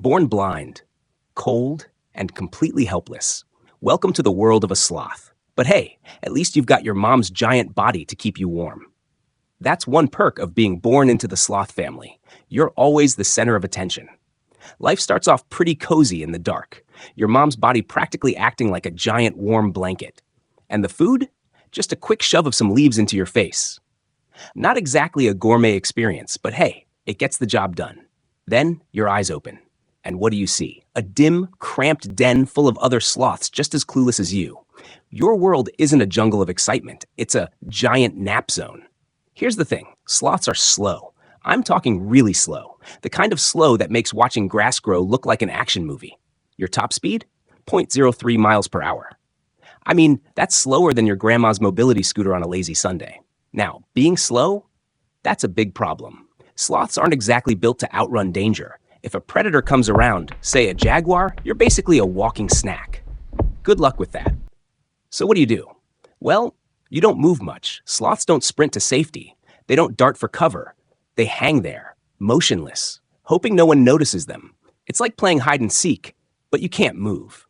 Born blind, cold, and completely helpless. Welcome to the world of a sloth. But hey, at least you've got your mom's giant body to keep you warm. That's one perk of being born into the sloth family. You're always the center of attention. Life starts off pretty cozy in the dark, your mom's body practically acting like a giant warm blanket. And the food? Just a quick shove of some leaves into your face. Not exactly a gourmet experience, but hey, it gets the job done. Then your eyes open. And what do you see? A dim, cramped den full of other sloths just as clueless as you. Your world isn't a jungle of excitement, it's a giant nap zone. Here's the thing, sloths are slow. I'm talking really slow. The kind of slow that makes watching grass grow look like an action movie. Your top speed? 0.03 miles per hour. I mean, that's slower than your grandma's mobility scooter on a lazy Sunday. Now, being slow? That's a big problem. Sloths aren't exactly built to outrun danger. If a predator comes around, say a jaguar, you're basically a walking snack. Good luck with that. So what do? Well, you don't move much. Sloths don't sprint to safety. They don't dart for cover. They hang there, motionless, hoping no one notices them. It's like playing hide and seek, but you can't move.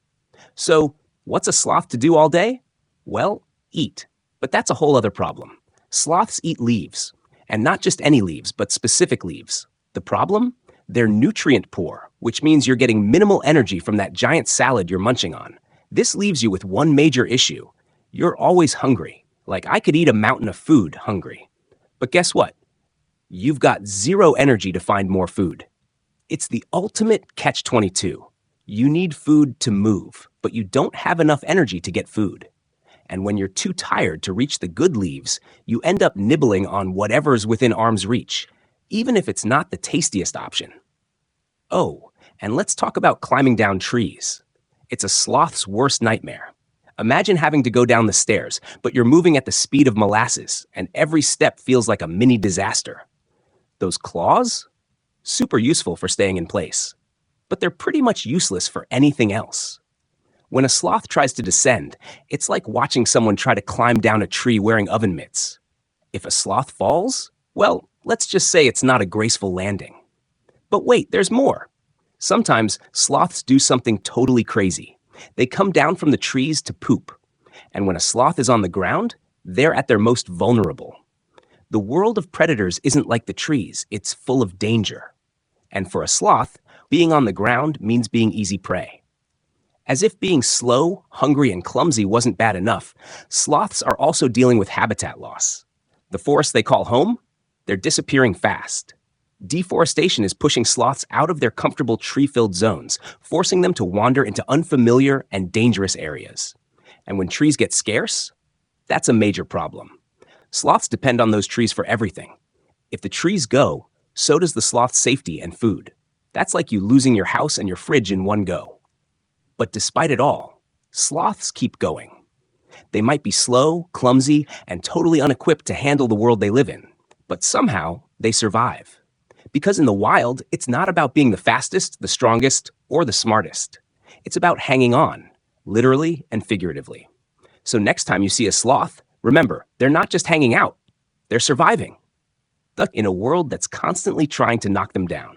So, what's a sloth to do all day? Well, eat. But that's a whole other problem. Sloths eat leaves. And not just any leaves, but specific leaves. The problem? They're nutrient poor, which means you're getting minimal energy from that giant salad you're munching on. This leaves you with one major issue. You're always hungry. Like I could eat a mountain of food hungry. But guess what? You've got zero energy to find more food. It's the ultimate catch-22. You need food to move, but you don't have enough energy to get food. And when you're too tired to reach the good leaves, you end up nibbling on whatever's within arm's reach, even if it's not the tastiest option. Oh, and let's talk about climbing down trees. It's a sloth's worst nightmare. Imagine having to go down the stairs, but you're moving at the speed of molasses, and every step feels like a mini disaster. Those claws? Super useful for staying in place. But they're pretty much useless for anything else. When a sloth tries to descend, it's like watching someone try to climb down a tree wearing oven mitts. If a sloth falls, well, let's just say it's not a graceful landing. But wait, there's more. Sometimes sloths do something totally crazy. They come down from the trees to poop. And when a sloth is on the ground, they're at their most vulnerable. The world of predators isn't like the trees, it's full of danger. And for a sloth, being on the ground means being easy prey. As if being slow, hungry, and clumsy wasn't bad enough, sloths are also dealing with habitat loss. The forest they call home? They're disappearing fast. Deforestation is pushing sloths out of their comfortable tree-filled zones, forcing them to wander into unfamiliar and dangerous areas. And when trees get scarce, that's a major problem. Sloths depend on those trees for everything. If the trees go, so does the sloth's safety and food. That's like you losing your house and your fridge in one go. But despite it all, sloths keep going. They might be slow, clumsy, and totally unequipped to handle the world they live in, but somehow they survive. Because in the wild, it's not about being the fastest, the strongest, or the smartest. It's about hanging on, literally and figuratively. So next time you see a sloth, remember, they're not just hanging out, they're surviving. In a world that's constantly trying to knock them down.